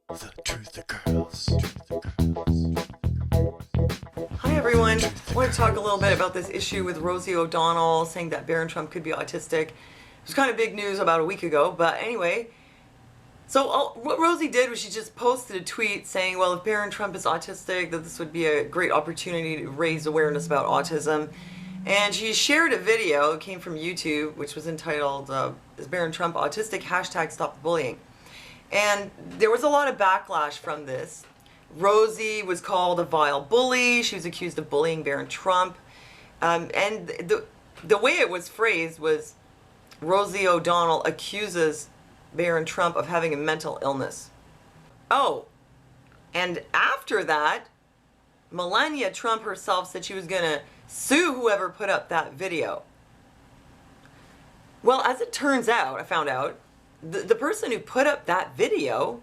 The Truth Girls. Hi everyone. I want to talk a little bit about this issue with Rosie O'Donnell saying that Barron Trump could be autistic. It was kind of big news about a week ago, but anyway. So what Rosie did was she just posted a tweet saying, well, if Barron Trump is autistic, that this would be a great opportunity to raise awareness about autism. And she shared a video, it came from YouTube, which was entitled, Is Barron Trump Autistic? #Stop the Bullying. And there was a lot of backlash from this. Rosie was called a vile bully. She was accused of bullying Barron Trump. And the way it was phrased was Rosie O'Donnell accuses Barron Trump of having a mental illness. Oh, and after that, Melania Trump herself said she was going to sue whoever put up that video. Well, as it turns out, I found out, the person who put up that video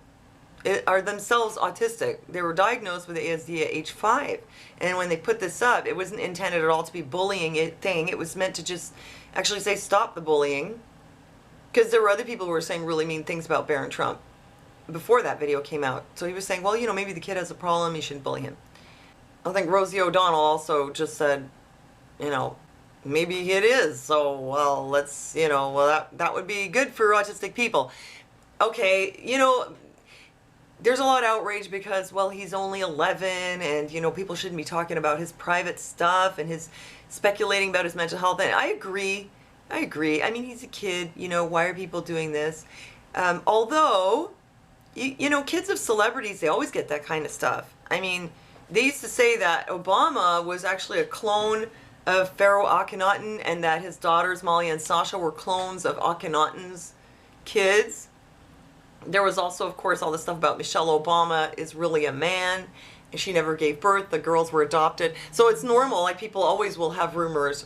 are themselves autistic. They were diagnosed with ASD at age 5. And when they put this up, it wasn't intended at all to be bullying thing. It was meant to just actually say stop the bullying. Because there were other people who were saying really mean things about Barron Trump before that video came out. So he was saying, well, you know, maybe the kid has a problem, you shouldn't bully him. I think Rosie O'Donnell also just said, you know, maybe it is. So, well, let's, you know, well, that would be good for autistic people. Okay, you know, there's a lot of outrage because, well, he's only 11 and, you know, people shouldn't be talking about his private stuff and his speculating about his mental health. And I agree. I mean, he's a kid, you know, why are people doing this? Although, you know, kids of celebrities, they always get that kind of stuff. I mean, they used to say that Obama was actually a clone of Pharaoh Akhenaten and that his daughters, Molly and Sasha, were clones of Akhenaten's kids. There was also, of course, all this stuff about Michelle Obama is really a man and she never gave birth. The girls were adopted. So it's normal. Like, people always will have rumors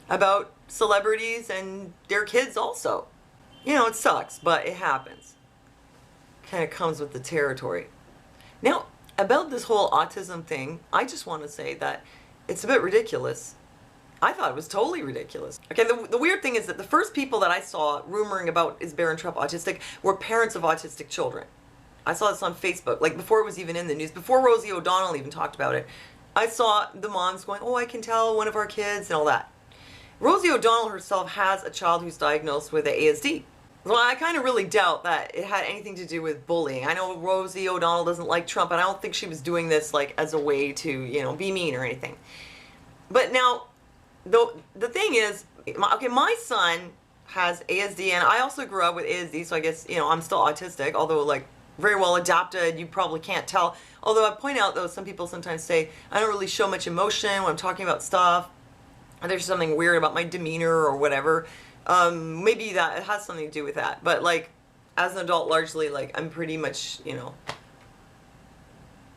about celebrities and their kids also. You know, it sucks, but it happens. Kind of comes with the territory. Now, about this whole autism thing, I just want to say that it's a bit ridiculous. I thought it was totally ridiculous. Okay, the weird thing is that the first people that I saw rumoring about is Barron Trump autistic were parents of autistic children. I saw this on Facebook, like before it was even in the news, before Rosie O'Donnell even talked about it. I saw the moms going, oh, I can tell one of our kids and all that. Rosie O'Donnell herself has a child who's diagnosed with ASD. Well, I kind of really doubt that it had anything to do with bullying. I know Rosie O'Donnell doesn't like Trump, and I don't think she was doing this like as a way to, you know, be mean or anything. But now, the thing is, okay, my son has ASD, and I also grew up with ASD, so I guess, you know, I'm still autistic, although, like, very well adapted. You probably can't tell. Although I point out, though, some people sometimes say, I don't really show much emotion when I'm talking about stuff. There's something weird about my demeanor or whatever. Maybe that it has something to do with that. But, like, as an adult, largely, like, I'm pretty much, you know,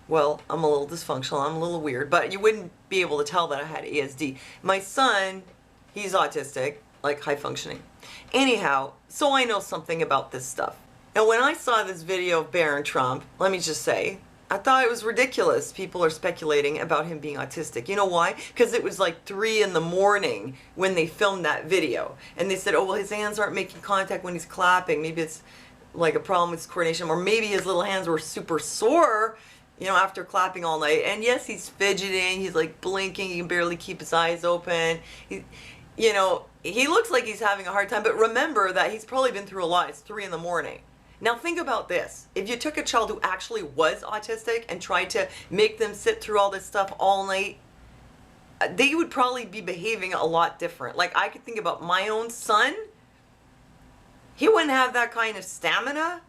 well, I'm a little dysfunctional, I'm a little weird, but you wouldn't be able to tell that I had ASD. My son, he's autistic, like high functioning. Anyhow, so I know something about this stuff. Now, when I saw this video of Barron Trump, let me just say, I thought it was ridiculous. People are speculating about him being autistic. You know why? Because it was like 3 in the morning when they filmed that video. And they said, oh, well, his hands aren't making contact when he's clapping. Maybe it's like a problem with his coordination. Or maybe his little hands were super sore, you know, after clapping all night. And yes, he's fidgeting. He's like blinking. He can barely keep his eyes open. You know, he looks like he's having a hard time. But remember that he's probably been through a lot. It's 3 in the morning. Now think about this. If you took a child who actually was autistic and tried to make them sit through all this stuff all night, they would probably be behaving a lot different. Like, I could think about my own son. He wouldn't have that kind of stamina.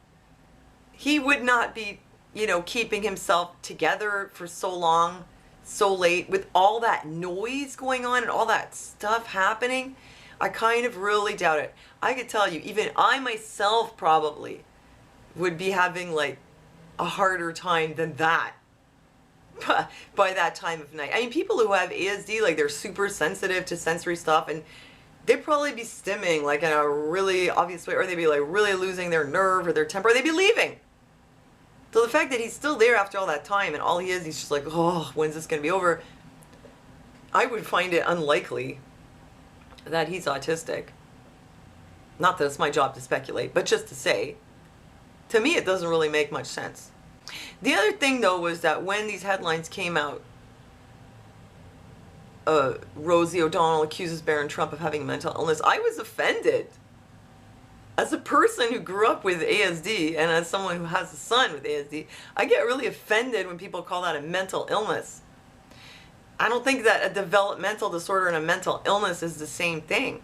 He would not be, you know, keeping himself together for so long, so late, with all that noise going on and all that stuff happening. I kind of really doubt it. I could tell you, even I myself probably would be having like a harder time than that by that time of night. I mean, people who have ASD, like, they're super sensitive to sensory stuff, and they'd probably be stimming like in a really obvious way, or they'd be like really losing their nerve or their temper, or they'd be leaving. So the fact that he's still there after all that time and all he is, he's just like, oh, when's this gonna be over? I would find it unlikely that he's autistic. Not that it's my job to speculate, but just to say, to me it doesn't really make much sense. The other thing, though, was that when these headlines came out, Rosie O'Donnell accuses Barron Trump of having a mental illness, I was offended. As a person who grew up with ASD and as someone who has a son with ASD, I get really offended when people call that a mental illness. I don't think that a developmental disorder and a mental illness is the same thing.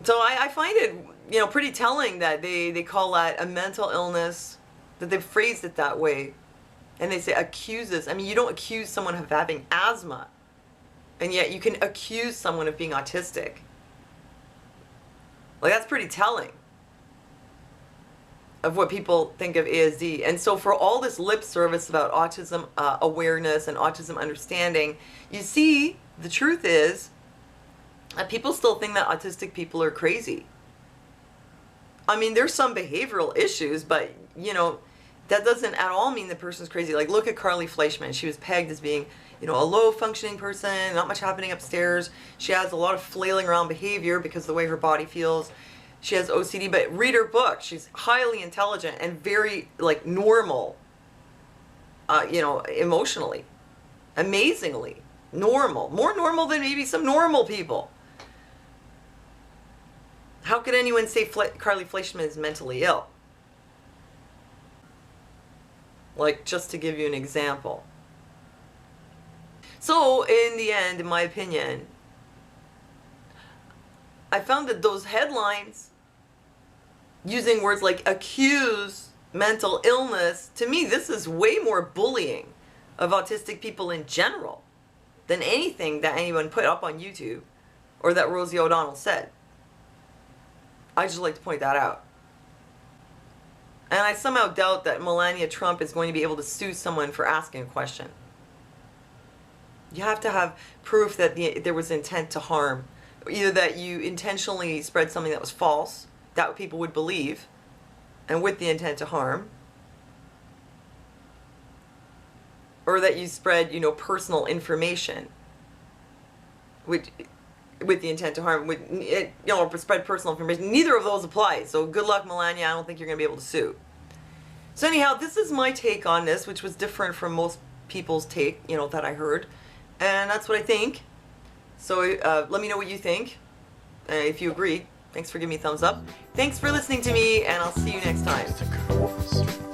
So I find it, pretty telling that they call that a mental illness, that they've phrased it that way. And they say accuses. I mean, you don't accuse someone of having asthma, and yet you can accuse someone of being autistic. Like, that's pretty telling of what people think of ASD. And so for all this lip service about autism awareness and autism understanding, you see, the truth is that people still think that autistic people are crazy. I mean, there's some behavioral issues, but, that doesn't at all mean the person's crazy. Like, look at Carly Fleischman. She was pegged as being, a low-functioning person, not much happening upstairs. She has a lot of flailing around behavior because of the way her body feels. She has OCD, but read her book. She's highly intelligent and very, normal, emotionally. Amazingly normal. More normal than maybe some normal people. How could anyone say Carly Fleischman is mentally ill? Just to give you an example. So, in the end, in my opinion, I found that those headlines, using words like accuse mental illness, to me, this is way more bullying of autistic people in general than anything that anyone put up on YouTube or that Rosie O'Donnell said. I just like to point that out. And I somehow doubt that Melania Trump is going to be able to sue someone for asking a question. You have to have proof that there was intent to harm. Either that you intentionally spread something that was false, that people would believe, and with the intent to harm, or that you spread, personal information with the intent to harm, spread personal information. Neither of those apply. So good luck, Melania. I don't think you're going to be able to sue. So anyhow, this is my take on this, which was different from most people's take, that I heard. And that's what I think. So let me know what you think. If you agree, thanks for giving me a thumbs up. Thanks for listening to me, and I'll see you next time. The girls.